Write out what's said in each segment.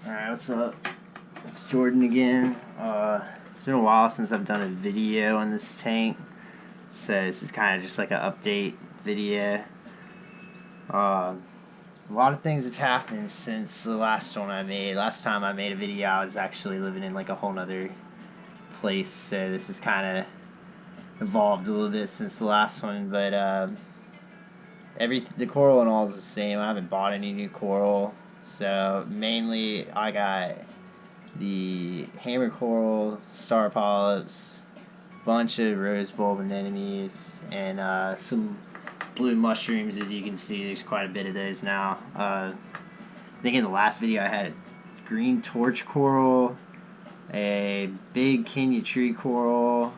Alright, what's up? It's Jordan again. It's been a while since I've done a video on this tank, so this is kind of just like an update video. A lot of things have happened since the last one I made. Last time I made a video, I was actually living in like a whole nother place, so this has kind of evolved a little bit since the last one, but the coral and all is the same. I haven't bought any new coral. So mainly I got the hammer coral, star polyps, bunch of rose bulb anemones, and some blue mushrooms. As you can see, there's quite a bit of those now. I think in the last video I had green torch coral, a big Kenya tree coral.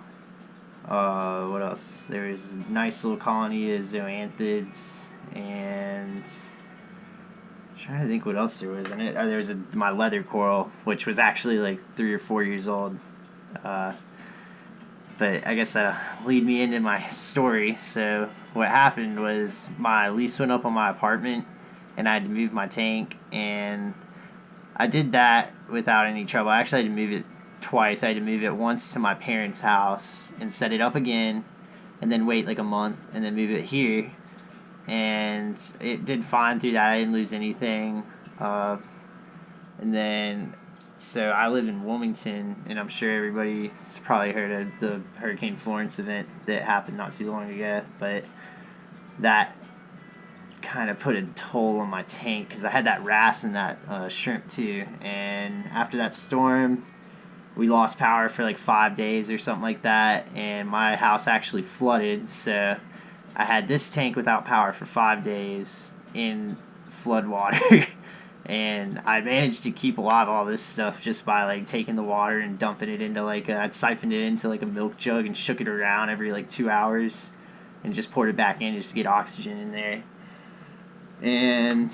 What else? There's a nice little colony of zoanthids, and I'm trying to think what else there was in it. Oh, there was my leather coral, which was actually like 3 or 4 years old. But I guess that'll lead me into my story. So what happened was my lease went up on my apartment, and I had to move my tank, and I did that without any trouble. I actually had to move it twice. I had to move it once to my parents' house and set it up again, and then wait like a month, and then move it here. And it did fine through that. I didn't lose anything. And then, so I live in Wilmington, and I'm sure everybody's probably heard of the Hurricane Florence event that happened not too long ago. But that kind of put a toll on my tank, because I had that wrasse and that shrimp too. And after that storm, we lost power for like 5 days or something like that, and my house actually flooded. So I had this tank without power for 5 days in flood water. And I managed to keep alive all this stuff just by like taking the water and dumping it into like I'd siphoned it into like a milk jug and shook it around every like 2 hours and just poured it back in just to get oxygen in there. And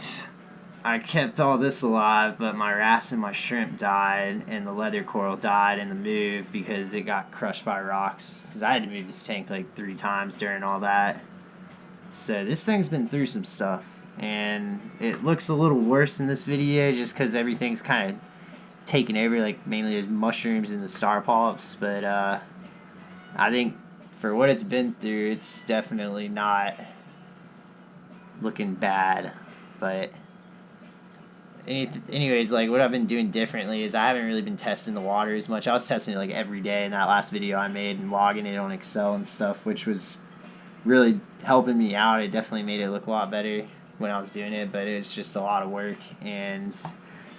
I kept all this alive, but my wrasse and my shrimp died, and the leather coral died in the move because it got crushed by rocks. Because I had to move this tank like 3 times during all that. So this thing's been through some stuff, and it looks a little worse in this video just because everything's kind of taken over. Like mainly there's mushrooms and the star polyps, but I think for what it's been through, it's definitely not looking bad. But anyways, like what I've been doing differently is I haven't really been testing the water as much. I was testing it like every day in that last video I made and logging it on Excel and stuff, which was really helping me out. It definitely made it look a lot better when I was doing it, but it was just a lot of work, and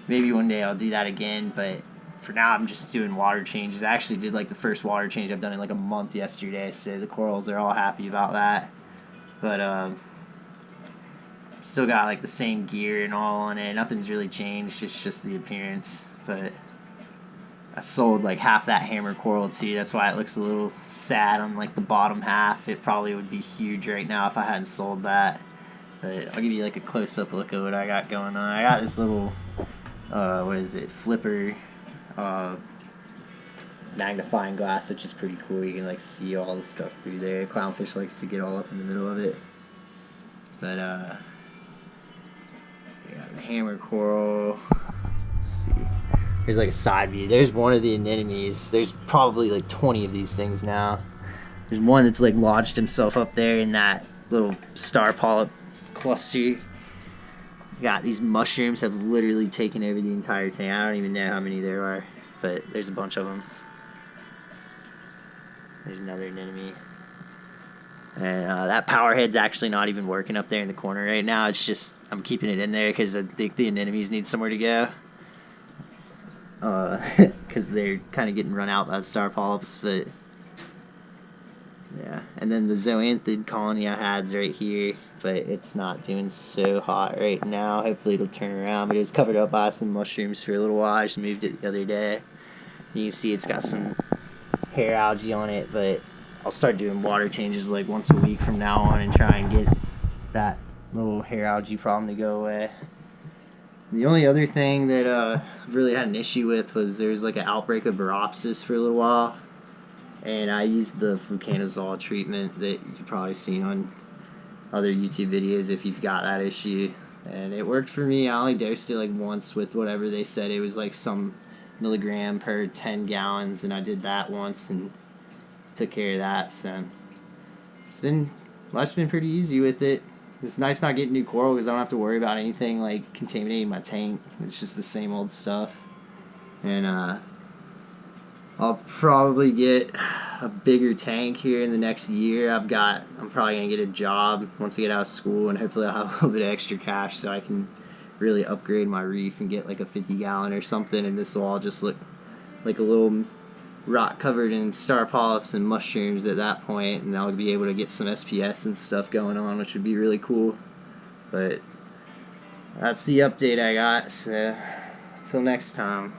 maybe one day I'll do that again. But for now I'm just doing water changes. I actually did like the first water change I've done in like a month yesterday, so the corals are all happy about that. But still got like the same gear and all on it. Nothing's really changed. It's just the appearance. But I sold like half that hammer coral too. That's why it looks a little sad on like the bottom half. It probably would be huge right now if I hadn't sold that. But I'll give you like a close-up look at what I got going on. I got this little what is it, flipper magnifying glass, which is pretty cool. You can like see all the stuff through there. Clownfish likes to get all up in the middle of it. But the hammer coral. Let's see. Here's like a side view. There's one of the anemones. There's probably like 20 of these things now. There's one that's like lodged himself up there in that little star polyp cluster. Got these mushrooms have literally taken over the entire tank. I don't even know how many there are, but there's a bunch of them. There's another anemone. And that power head's actually not even working up there in the corner right now. It's just I'm keeping it in there because I think the anemones need somewhere to go. Because they're kind of getting run out by star polyps. But yeah, and then the zoanthid colony I had's right here, but it's not doing so hot right now. Hopefully it'll turn around. But it was covered up by some mushrooms for a little while. I just moved it the other day. You can see it's got some hair algae on it, but I'll start doing water changes like once a week from now on and try and get that little hair algae problem to go away. The only other thing that I've really had an issue with was there's like an outbreak of wrasse for a little while, and I used the fluconazole treatment that you've probably seen on other YouTube videos if you've got that issue. and it worked for me. I only dosed it like once with whatever they said. It was like some milligram per 10 gallons, and I did that once and took care of that. So life's been pretty easy with it. It's nice not getting new coral because I don't have to worry about anything like contaminating my tank. It's just the same old stuff. And I'll probably get a bigger tank here in the next year. I'm probably gonna get a job once I get out of school, and hopefully I'll have a little bit of extra cash so I can really upgrade my reef and get like a 50-gallon or something. And this will all just look like a little rock covered in star polyps and mushrooms at that point, and I'll be able to get some SPS and stuff going on, which would be really cool. But that's the update I got. So until next time.